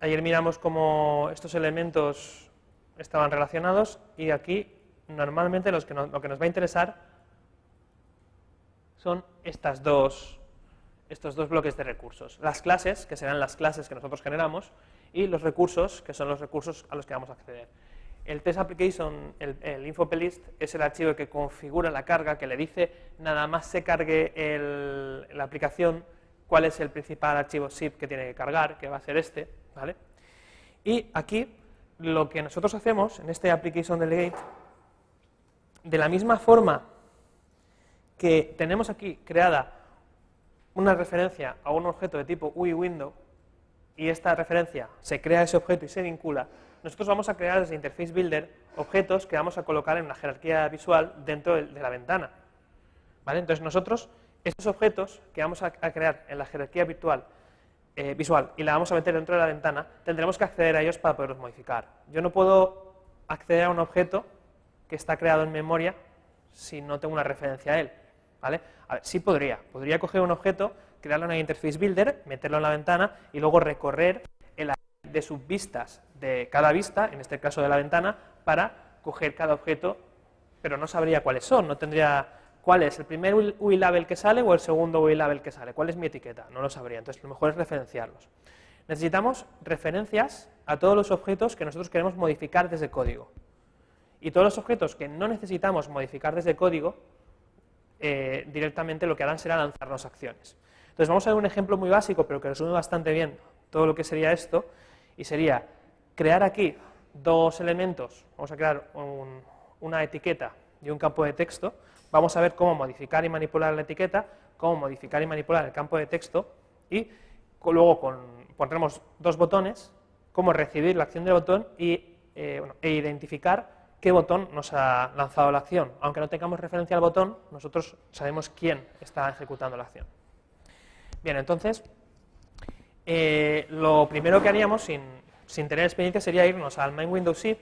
ayer miramos cómo estos elementos estaban relacionados y aquí normalmente lo que nos va a interesar son estos dos bloques de recursos. Las clases, que serán las clases que nosotros generamos, y los recursos, que son los recursos a los que vamos a acceder. El test application, el info.plist, es el archivo que configura la carga, que le dice nada más se cargue la aplicación, cuál es el principal archivo zip que tiene que cargar, que va a ser este, ¿vale? Y aquí lo que nosotros hacemos en este application delegate, de la misma forma que tenemos aquí creada una referencia a un objeto de tipo UI window y esta referencia se crea ese objeto y se vincula, nosotros vamos a crear desde Interface Builder objetos que vamos a colocar en la jerarquía visual dentro de la ventana, ¿vale? Entonces nosotros, estos objetos que vamos a crear en la jerarquía visual y la vamos a meter dentro de la ventana, tendremos que acceder a ellos para poderlos modificar. Yo no puedo acceder a un objeto que está creado en memoria si no tengo una referencia a él, ¿vale? A ver, sí podría coger un objeto, crearlo en el Interface Builder, meterlo en la ventana y luego recorrer el array de subvistas de cada vista, en este caso de la ventana, para coger cada objeto, pero no sabría cuáles son, no tendría cuál es el primer UI label que sale o el segundo UI label que sale, cuál es mi etiqueta, no lo sabría, entonces lo mejor es referenciarlos. Necesitamos referencias a todos los objetos que nosotros queremos modificar desde código. Y todos los objetos que no necesitamos modificar desde código, directamente lo que harán será lanzarnos acciones. Entonces vamos a ver un ejemplo muy básico, pero que resume bastante bien todo lo que sería esto, y sería crear aquí dos elementos, vamos a crear una etiqueta y un campo de texto, vamos a ver cómo modificar y manipular la etiqueta, cómo modificar y manipular el campo de texto, y luego pondremos dos botones, cómo recibir la acción del botón e identificar qué botón nos ha lanzado la acción. Aunque no tengamos referencia al botón, nosotros sabemos quién está ejecutando la acción. Bien, entonces, lo primero que haríamos sin tener experiencia sería irnos al main window zip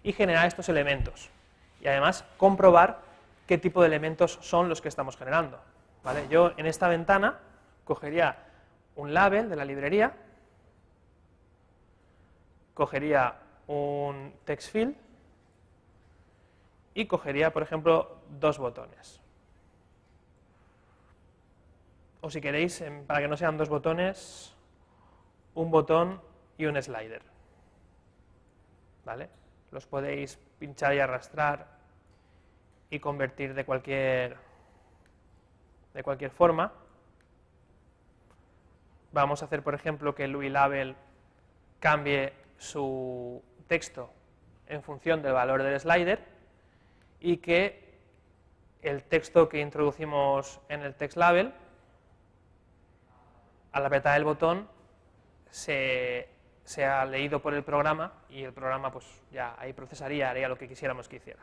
y generar estos elementos. Y además comprobar qué tipo de elementos son los que estamos generando, ¿vale? Yo en esta ventana cogería un label de la librería, cogería un text field y cogería, por ejemplo, dos botones. O si queréis, para que no sean dos botones, un botón y un slider, ¿vale? Los podéis pinchar y arrastrar y convertir de cualquier forma. Vamos a hacer, por ejemplo, que el UI label cambie su texto en función del valor del slider y que el texto que introducimos en el text label, al apretar el botón, sea leído por el programa y el programa pues ya ahí procesaría, haría lo que quisiéramos que hiciera.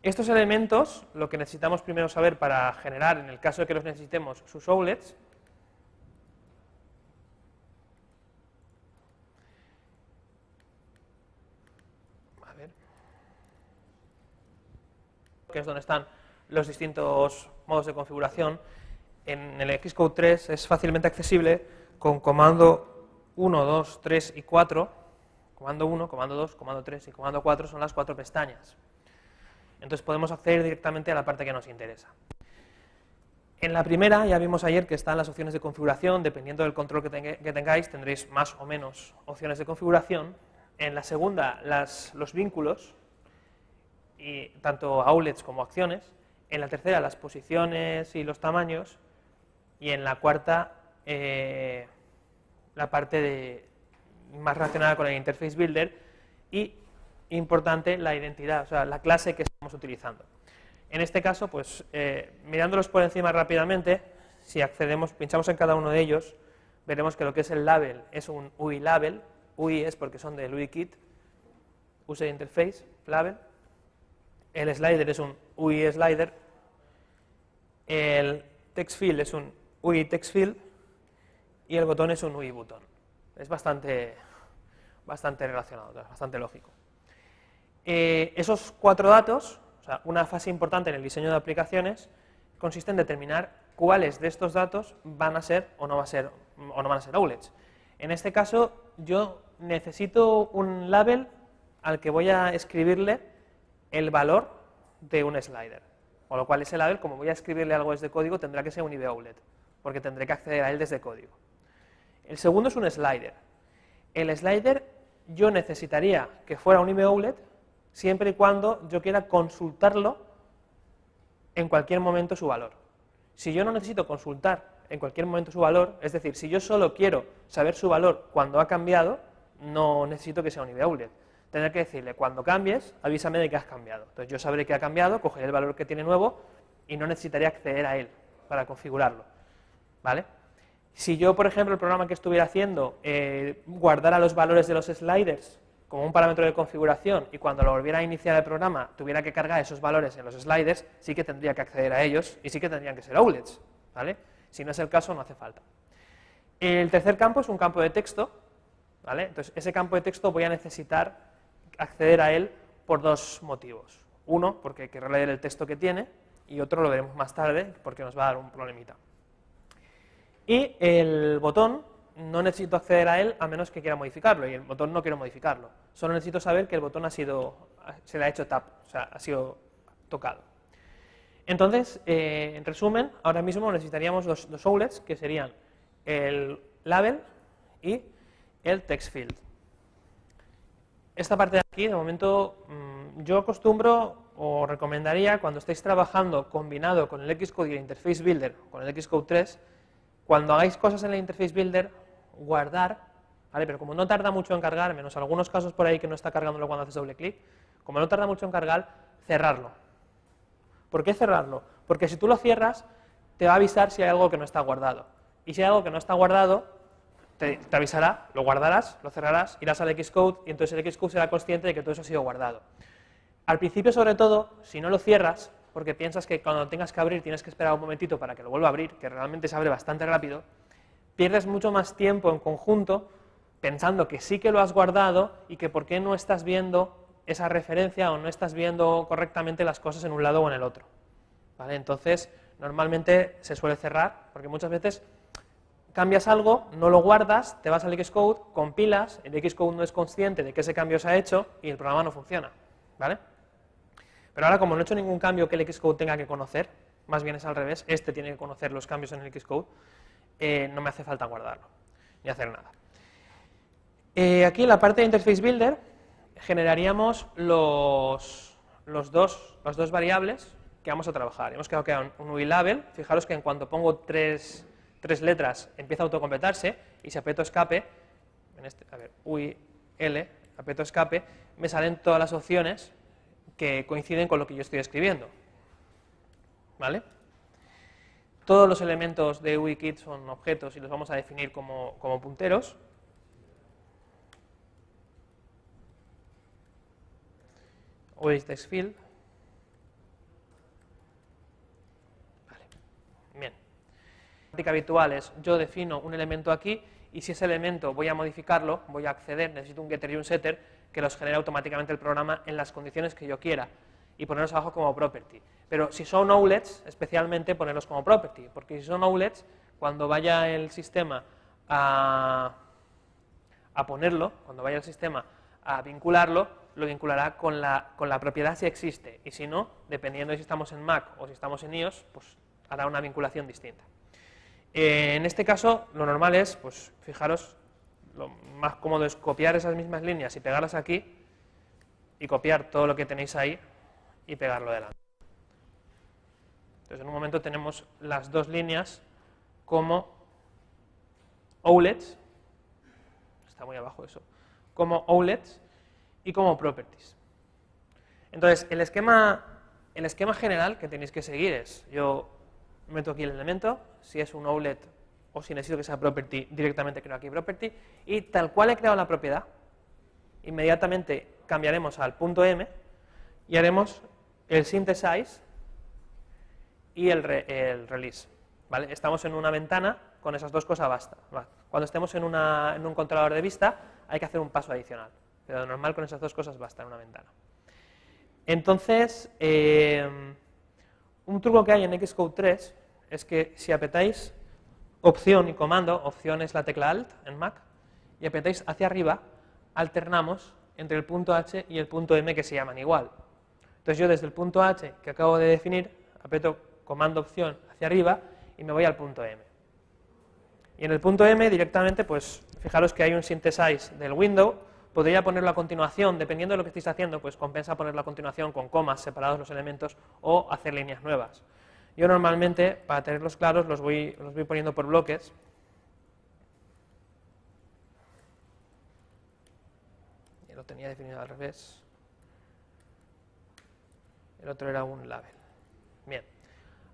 Estos elementos, lo que necesitamos primero saber para generar, en el caso de que los necesitemos, sus outlets, que es donde están los distintos modos de configuración. En el Xcode 3 es fácilmente accesible con comando 1, 2, 3 y 4. Comando 1, comando 2, comando 3 y comando 4 son las 4 pestañas. Entonces podemos acceder directamente a la parte que nos interesa. En la primera ya vimos ayer que están las opciones de configuración, dependiendo del control que tengáis tendréis más o menos opciones de configuración. En la segunda los vínculos, y tanto outlets como acciones. En la tercera las posiciones y los tamaños. Y en la cuarta la parte más relacionada con el Interface Builder y, importante, la identidad, o sea, la clase que estamos utilizando. En este caso, pues, mirándolos por encima rápidamente, si accedemos, pinchamos en cada uno de ellos, veremos que lo que es el label es un UI label. UI es porque son del UIKit, User Interface, label. El slider es un UI slider. El text field es un UI text field. Y el botón es un UI button. Es bastante relacionado, bastante lógico. Esos cuatro datos, o sea, una fase importante en el diseño de aplicaciones, consiste en determinar cuáles de estos datos van a ser o no van a ser outlets. En este caso, yo necesito un label al que voy a escribirle el valor de un slider. Con lo cual ese label, como voy a escribirle algo desde código, tendrá que ser un IBOUlet, porque tendré que acceder a él desde código. El segundo es un slider. El slider yo necesitaría que fuera un IBOUlet siempre y cuando yo quiera consultarlo en cualquier momento su valor. Si yo no necesito consultar en cualquier momento su valor, es decir, si yo solo quiero saber su valor cuando ha cambiado, no necesito que sea un IBOUlet. Tendré que decirle, cuando cambies, avísame de que has cambiado. Entonces yo sabré que ha cambiado, cogeré el valor que tiene nuevo y no necesitaría acceder a él para configurarlo, ¿vale? Si yo, por ejemplo, el programa que estuviera haciendo guardara los valores de los sliders como un parámetro de configuración y cuando lo volviera a iniciar el programa tuviera que cargar esos valores en los sliders, sí que tendría que acceder a ellos y sí que tendrían que ser OULETs, ¿vale? Si no es el caso, no hace falta. El tercer campo es un campo de texto, ¿vale? Entonces, ese campo de texto voy a necesitar acceder a él por dos motivos. Uno, porque hay que releer el texto que tiene, y otro lo veremos más tarde, porque nos va a dar un problemita. Y el botón, no necesito acceder a él a menos que quiera modificarlo, y el botón no quiero modificarlo. Solo necesito saber que el botón se le ha hecho tap, o sea, ha sido tocado. Entonces, en resumen, ahora mismo necesitaríamos dos OULETs, que serían el label y el text field. Esta parte de aquí, de momento, yo acostumbro o recomendaría, cuando estéis trabajando combinado con el Xcode y el Interface Builder, con el Xcode 3, cuando hagáis cosas en el Interface Builder, guardar, ¿vale? Pero como no tarda mucho en cargar, menos algunos casos por ahí que no está cargándolo cuando haces doble clic, como no tarda mucho en cargar, cerrarlo. ¿Por qué cerrarlo? Porque si tú lo cierras, te va a avisar si hay algo que no está guardado. Y si hay algo que no está guardado, te avisará, lo guardarás, lo cerrarás, irás al Xcode y entonces el Xcode será consciente de que todo eso ha sido guardado. Al principio, sobre todo, si no lo cierras, porque piensas que cuando lo tengas que abrir tienes que esperar un momentito para que lo vuelva a abrir, que realmente se abre bastante rápido, pierdes mucho más tiempo en conjunto pensando que sí que lo has guardado y que por qué no estás viendo esa referencia o no estás viendo correctamente las cosas en un lado o en el otro, ¿vale? Entonces, normalmente se suele cerrar, porque muchas veces cambias algo, no lo guardas, te vas al Xcode, compilas, el Xcode no es consciente de que ese cambio se ha hecho y el programa no funciona, ¿vale? Pero ahora, como no he hecho ningún cambio que el Xcode tenga que conocer, más bien es al revés, este tiene que conocer los cambios en el Xcode, no me hace falta guardarlo, ni hacer nada. Aquí en la parte de Interface Builder generaríamos las dos variables que vamos a trabajar. Hemos quedado que un UI label, fijaros que en cuanto pongo tres letras empieza a autocompletarse y si aprieto escape, UI, L, aprieto escape, me salen todas las opciones que coinciden con lo que yo estoy escribiendo, ¿vale? Todos los elementos de UIKit son objetos y los vamos a definir como punteros. UITextField. Vale. Bien. La práctica habitual es, yo defino un elemento aquí y si ese elemento voy a modificarlo, voy a acceder, necesito un getter y un setter que los genere automáticamente el programa en las condiciones que yo quiera y ponerlos abajo como property. Pero si son OULETs, especialmente ponerlos como property, porque si son OULETs, cuando vaya el sistema a ponerlo, cuando vaya el sistema a vincularlo, lo vinculará con la propiedad si existe, y si no, dependiendo de si estamos en Mac o si estamos en iOS, pues hará una vinculación distinta. En este caso, lo normal es, pues fijaros, lo más cómodo es copiar esas mismas líneas y pegarlas aquí, y copiar todo lo que tenéis ahí y pegarlo delante. Entonces, en un momento tenemos las dos líneas como OULETs, está muy abajo eso, como OULETs y como properties. Entonces, el esquema general que tenéis que seguir es, yo meto aquí el elemento, si es un OULET o si necesito que sea property, directamente creo aquí property, y tal cual he creado la propiedad, inmediatamente cambiaremos al punto .m y haremos el synthesize y el release, ¿vale? Estamos en una ventana, con esas dos cosas basta. Cuando estemos en un controlador de vista hay que hacer un paso adicional, pero de normal con esas dos cosas basta en una ventana. Entonces, un truco que hay en Xcode 3 es que si apretáis opción y comando, opción es la tecla Alt en Mac, y apretáis hacia arriba, alternamos entre el punto H y el punto M que se llaman igual. Entonces yo desde el punto H que acabo de definir, aprieto comando opción hacia arriba y me voy al punto M. Y en el punto M directamente, pues fijaros que hay un synthesize del window, podría ponerlo a continuación, dependiendo de lo que estéis haciendo, pues compensa ponerlo a continuación con comas separados los elementos o hacer líneas nuevas. Yo normalmente, para tenerlos claros, los voy poniendo por bloques. Ya lo tenía definido al revés. El otro era un label. Bien,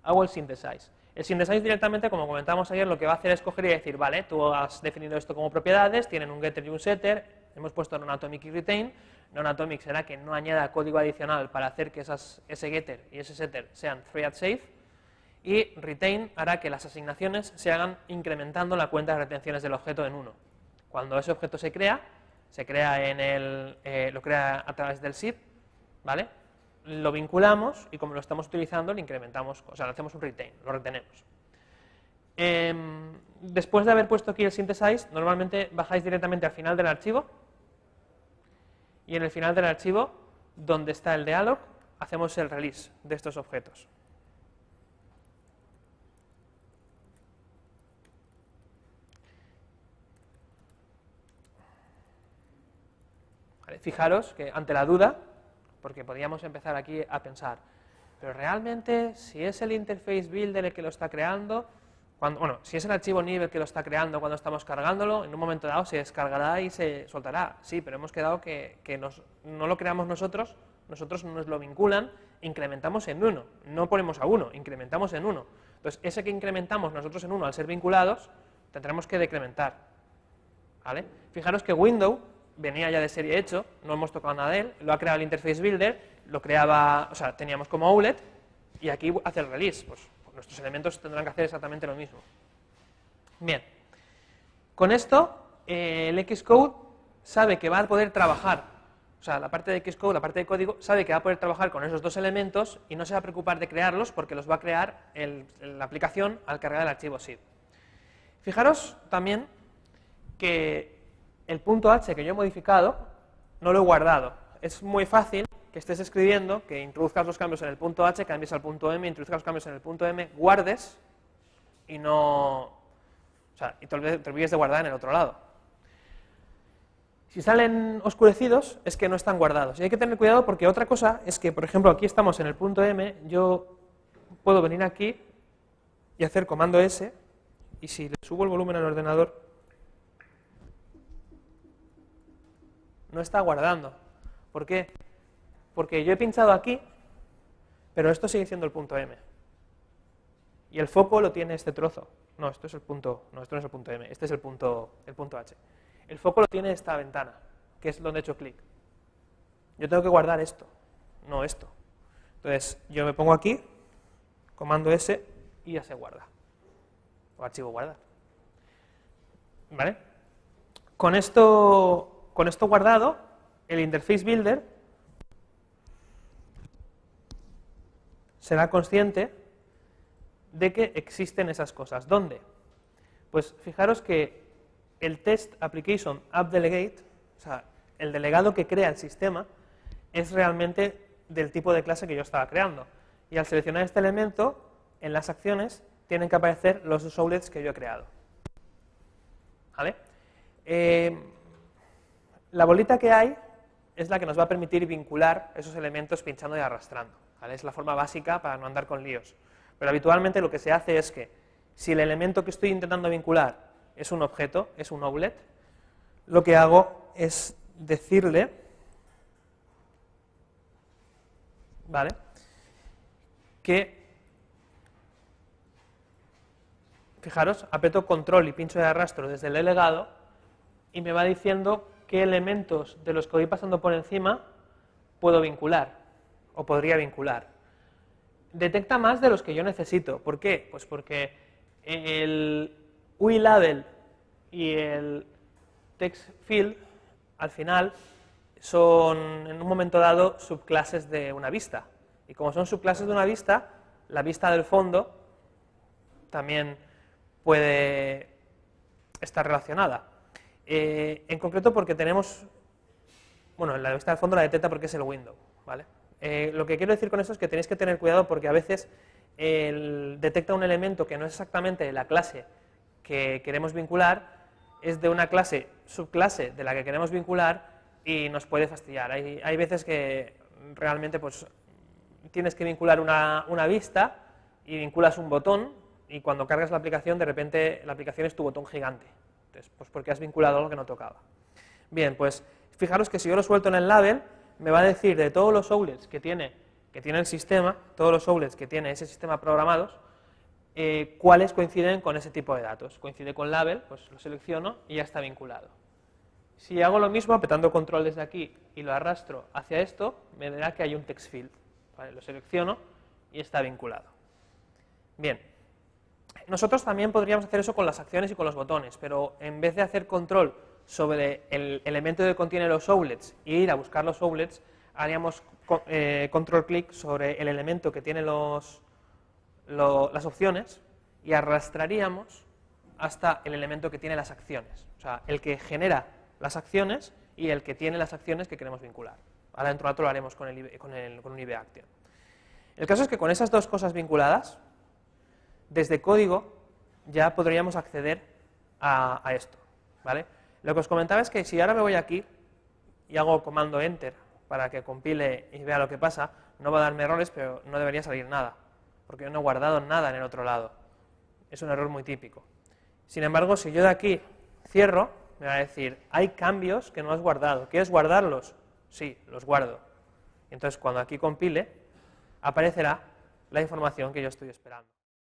hago el synthesize. El synthesize directamente, como comentábamos ayer, lo que va a hacer es coger y decir, vale, tú has definido esto como propiedades, tienen un getter y un setter, hemos puesto non-atomic y retain. Non-atomic será que no añada código adicional para hacer que ese getter y ese setter sean thread safe, y retain hará que las asignaciones se hagan incrementando la cuenta de retenciones del objeto en 1. Cuando ese objeto se crea lo crea a través del SID, ¿vale? Lo vinculamos y como lo estamos utilizando le incrementamos, o sea, le hacemos un retain, lo retenemos. Después de haber puesto aquí el synthesize, normalmente bajáis directamente al final del archivo y en el final del archivo, donde está el dialog, hacemos el release de estos objetos. ¿Vale? Fijaros que ante la duda, porque podríamos empezar aquí a pensar, pero realmente si es el interface builder el que lo está creando, si es el archivo nivel que lo está creando cuando estamos cargándolo, en un momento dado se descargará y se soltará. Sí, pero hemos quedado que no lo creamos nosotros nos lo vinculan, incrementamos en 1, no ponemos a 1, incrementamos en 1. Entonces, ese que incrementamos nosotros en 1 al ser vinculados, tendremos que decrementar. ¿Vale? Fijaros que Windows venía ya de serie hecho, no hemos tocado nada de él, lo ha creado el Interface Builder, lo creaba, o sea, teníamos como outlet, y aquí hace el release, pues nuestros elementos tendrán que hacer exactamente lo mismo. Bien, con esto el Xcode sabe que va a poder trabajar, o sea, la parte de Xcode, la parte de código, sabe que va a poder trabajar con esos dos elementos y no se va a preocupar de crearlos porque los va a crear la aplicación al cargar el archivo SID. Fijaros también que el punto H que yo he modificado no lo he guardado. Es muy fácil que estés escribiendo, que introduzcas los cambios en el punto H, cambies al punto M, introduzcas los cambios en el punto M, guardes y y te olvides de guardar en el otro lado. Si salen oscurecidos es que no están guardados. Y hay que tener cuidado porque otra cosa es que, por ejemplo, aquí estamos en el punto M, yo puedo venir aquí y hacer comando S, y si le subo el volumen al ordenador, no está guardando. ¿Por qué? Porque yo he pinchado aquí, pero esto sigue siendo el punto M. Y el foco lo tiene este trozo. No, esto es el punto, no, esto no es el punto M, este es el punto H. El foco lo tiene esta ventana, que es donde he hecho clic. Yo tengo que guardar esto, no esto. Entonces, yo me pongo aquí, comando S, y ya se guarda. O archivo guardar. ¿Vale? Con esto guardado, el Interface Builder será consciente de que existen esas cosas. ¿Dónde? Pues fijaros que el Test Application App Delegate, o sea, el delegado que crea el sistema, es realmente del tipo de clase que yo estaba creando. Y al seleccionar este elemento, en las acciones tienen que aparecer los dos outlets que yo he creado. ¿Vale? La bolita que hay es la que nos va a permitir vincular esos elementos pinchando y arrastrando. ¿Vale? Es la forma básica para no andar con líos. Pero habitualmente lo que se hace es que si el elemento que estoy intentando vincular es un objeto, es un outlet, lo que hago es decirle, ¿vale?, que, fijaros, aprieto control y pincho de arrastro desde el delegado y me va diciendo qué elementos de los que voy pasando por encima puedo vincular o podría vincular. Detecta más de los que yo necesito. ¿Por qué? Pues porque el UI label y el text field al final son en un momento dado subclases de una vista. Y como son subclases de una vista, la vista del fondo también puede estar relacionada. En concreto porque tenemos, bueno, en la vista del fondo la detecta porque es el window, ¿vale? Lo que quiero decir con esto es que tenéis que tener cuidado porque a veces detecta un elemento que no es exactamente la clase que queremos vincular, es de una clase, subclase de la que queremos vincular y nos puede fastidiar. Hay veces que realmente pues, tienes que vincular una vista y vinculas un botón y cuando cargas la aplicación, de repente la aplicación es tu botón gigante. Entonces, pues porque has vinculado algo que no tocaba. Bien, pues fijaros que si yo lo suelto en el label, me va a decir de todos los outlets que tiene el sistema, todos los outlets que tiene ese sistema programados, cuáles coinciden con ese tipo de datos. Coincide con label, pues lo selecciono y ya está vinculado. Si hago lo mismo, apretando control desde aquí y lo arrastro hacia esto, me dirá que hay un text field. ¿Vale? Lo selecciono y está vinculado. Bien, nosotros también podríamos hacer eso con las acciones y con los botones, pero en vez de hacer control sobre el elemento que contiene los outlets e ir a buscar los outlets, haríamos control clic sobre el elemento que tiene las opciones y arrastraríamos hasta el elemento que tiene las acciones, o sea, el que genera las acciones y el que tiene las acciones que queremos vincular. Ahora dentro de un rato lo haremos con un IBAction. El caso es que con esas dos cosas vinculadas, desde código ya podríamos acceder a esto, ¿vale? Lo que os comentaba es que si ahora me voy aquí y hago comando enter para que compile y vea lo que pasa, no va a darme errores, pero no debería salir nada, porque yo no he guardado nada en el otro lado. Es un error muy típico. Sin embargo, si yo de aquí cierro, me va a decir, hay cambios que no has guardado. ¿Quieres guardarlos? Sí, los guardo. Entonces, cuando aquí compile, aparecerá la información que yo estoy esperando.